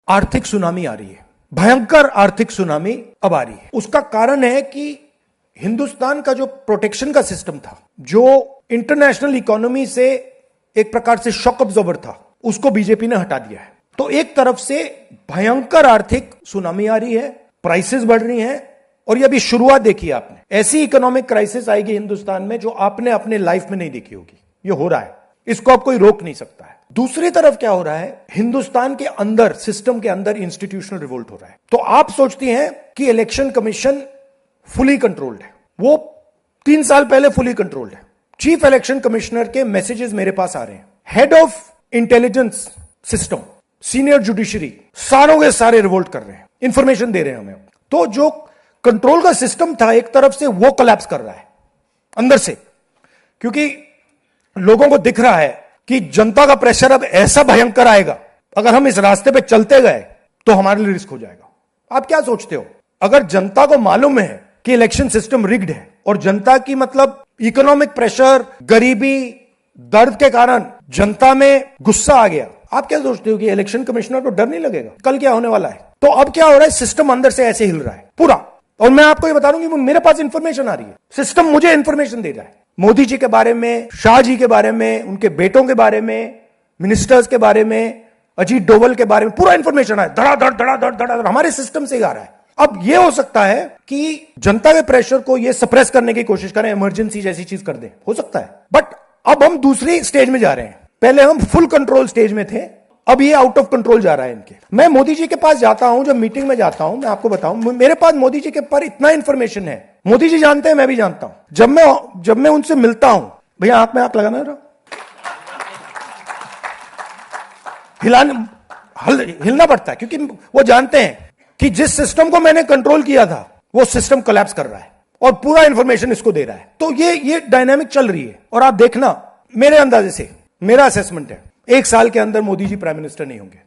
आर्थिक सुनामी आ रही है, भयंकर आर्थिक सुनामी अब आ रही है। उसका कारण है कि हिंदुस्तान का जो प्रोटेक्शन का सिस्टम था, जो इंटरनेशनल इकोनॉमी से एक प्रकार से शॉक अब्जॉर्बर था, उसको बीजेपी ने हटा दिया है। तो एक तरफ से भयंकर आर्थिक सुनामी आ रही है, प्राइसेस बढ़ रही हैं, और ये अभी शुरुआत देखी आपने। ऐसी इकोनॉमिक क्राइसिस आएगी हिंदुस्तान में जो आपने अपने लाइफ में नहीं देखी होगी। ये हो रहा है, इसको अब कोई रोक नहीं सकता है। दूसरी तरफ क्या हो रहा है, हिंदुस्तान के अंदर, सिस्टम के अंदर इंस्टीट्यूशनल रिवोल्ट हो रहा है। तो आप सोचती हैं कि इलेक्शन कमीशन फुली कंट्रोल्ड है। वो 3 साल पहले फुली कंट्रोल्ड है। चीफ इलेक्शन कमिश्नर के मैसेजेस मेरे पास आ रहे हैं। Head of intelligence system, senior judiciary, सारों के सारे रिवोल्ट कर रहे हैं, इंफॉर्मेशन दे रहे हैं हमें। तो जो कंट्रोल का सिस्टम था एक तरफ से, वो कोलैप्स कर रहा है अंदर से, क्योंकि लोगों को दिख रहा है कि जनता का प्रेशर अब ऐसा भयंकर आएगा, अगर हम इस रास्ते पे चलते गए तो हमारे लिए रिस्क हो जाएगा। आप क्या सोचते हो, अगर जनता को मालूम है कि इलेक्शन सिस्टम रिग्ड है और जनता की मतलब इकोनॉमिक प्रेशर, गरीबी, दर्द के कारण जनता में गुस्सा आ गया, आप क्या सोचते हो कि इलेक्शन कमिश्नर को डर नहीं लगेगा कल क्या होने वाला है? तो अब क्या हो रहा है, सिस्टम अंदर से ऐसे हिल रहा है पूरा। और मैं आपको ये बता दूं कि मेरे पास इंफॉर्मेशन आ रही है, सिस्टम मुझे इंफॉर्मेशन दे रहा है, मोदी जी के बारे में, शाह जी के बारे में, उनके बेटों के बारे में, मिनिस्टर्स के बारे में, अजीत डोवल के बारे में पूरा इंफॉर्मेशन है। धड़ाधड़ हमारे सिस्टम से आ रहा है। अब यह हो सकता है कि जनता के प्रेशर को यह सप्रेस करने की कोशिश करें, इमरजेंसी जैसी चीज कर दें, हो सकता है। बट अब हम दूसरी स्टेज में जा रहे हैं। पहले हम फुल कंट्रोल स्टेज में थे, अब ये आउट ऑफ कंट्रोल जा रहा है इनके। मैं मोदी जी के पास जाता हूं, जब मीटिंग में जाता हूं, मैं आपको बताऊं, मेरे पास मोदी जी के पर इतना इंफॉर्मेशन है, मोदी जी जानते हैं, मैं भी जानता हूं। जब मैं उनसे मिलता हूं, भैया आंख में आंख लगाना रहा, हिलना पड़ता है, क्योंकि वो जानते हैं कि जिस सिस्टम को मैंने कंट्रोल किया था वो सिस्टम कोलैप्स कर रहा है और पूरा इंफॉर्मेशन इसको दे रहा है। तो ये डायनामिक चल रही है। और आप देखना, मेरे अंदाजे से, मेरा असेसमेंट है, 1 साल के अंदर मोदी जी प्राइम मिनिस्टर नहीं होंगे।